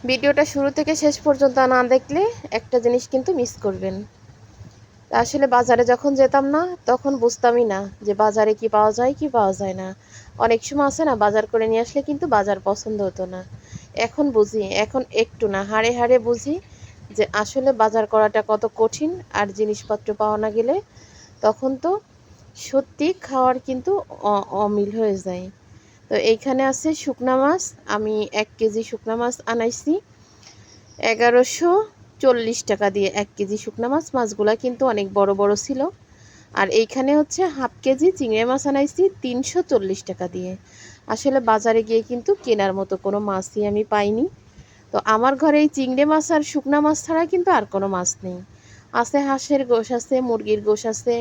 ভিডিওটা শুরু থেকে শেষ পর্যন্ত না দেখলে একটা জিনিস কিন্তু মিস করবেন। আসলে বাজারে যখন যেতাম না তখন বুঝতামই না যে বাজারে কি পাওয়া যায় কি পাওয়া যায় না। অনেক সময় আছে না, বাজার করে নিয়ে আসলে কিন্তু বাজার পছন্দ হতো না। এখন বুঝি, এখন একটু না হাড়ে হাড়ে বুঝি যে আসলে বাজার করাটা কত কঠিন। আর জিনিসপত্র পাওয়া না গেলে তখন তো সত্যি খাওয়ার কিন্তু অমিল হয়ে যায়। তো এইখানে আছে শুকনা মাছ। আমি 1 কেজি শুকনা মাছ আনাইছি 1140 টাকা দিয়ে। 1 কেজি শুকনা মাছ, মাছগুলা কিন্তু অনেক বড় বড় ছিল। আর এইখানে হচ্ছে হাফ কেজি চিংড়ি মাছ আনাইছি 340 টাকা দিয়ে। আসলে বাজারে গিয়ে কিন্তু কেনার মতো কোনো মাছই আমি পাইনি। তো আমার ঘরে এই চিংড়ি মাছ আর শুকনা মাছ ছাড়া কিন্তু আর কোনো মাছ নেই। আছে হাঁসের গোশ, আছে মুরগির গোশ, আছে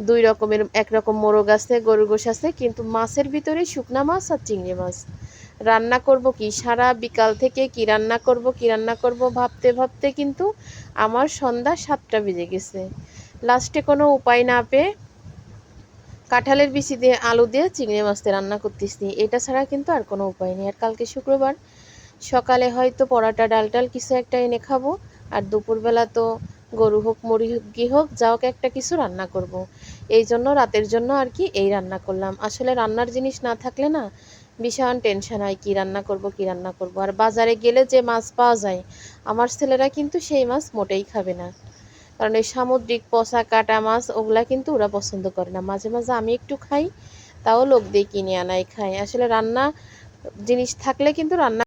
2 রকমের, একরকম মোরগ আছে, গরুর গোশ আছে, কিন্তু মাছের ভিতরে শুকনা মাছ আর চিংড়ি মাছ। রান্না করব কি, সারা বিকাল থেকে কি রান্না করব কি রান্না করব ভাবতে ভাবতে কিন্তু আমার সন্ধ্যা 7টা বেজে গেছে। লাস্টে কোনো উপায় না পেয়ে কাঁঠালের বিচি দিয়ে আলু দিয়ে চিংড়ি মাছ দিয়ে রান্না করতেছি। এটা ছাড়া কিন্তু আর কোনো উপায় নেই। আর কালকে শুক্রবার, সকালে হয়তো পরাটা ডাল টাল কিছু একটা এনে খাবো। আর দুপুরবেলা তো গরু হোক মুরগি হোক যা হোক একটা কিছু রান্না করব। এই জন্য রাতের জন্য আর কি এই রান্না করলাম। আসলে রান্নার জিনিস না থাকলে না ভীষণ টেনশন হয়, কি রান্না করব কি রান্না করব। আর বাজারে গেলে যে মাছ পাওয়া যায়, আমার ছেলেরা কিন্তু সেই মাছ মোটেই খাবে না। কারণ এই সামুদ্রিক পচা কাটা মাছ ওগুলা কিন্তু ওরা পছন্দ করে না। মাঝে মাঝে আমি একটু খাই, তাও লোক দিয়ে কিনে আনাই খাই। আসলে রান্না জিনিস থাকলে কিন্তু রান্না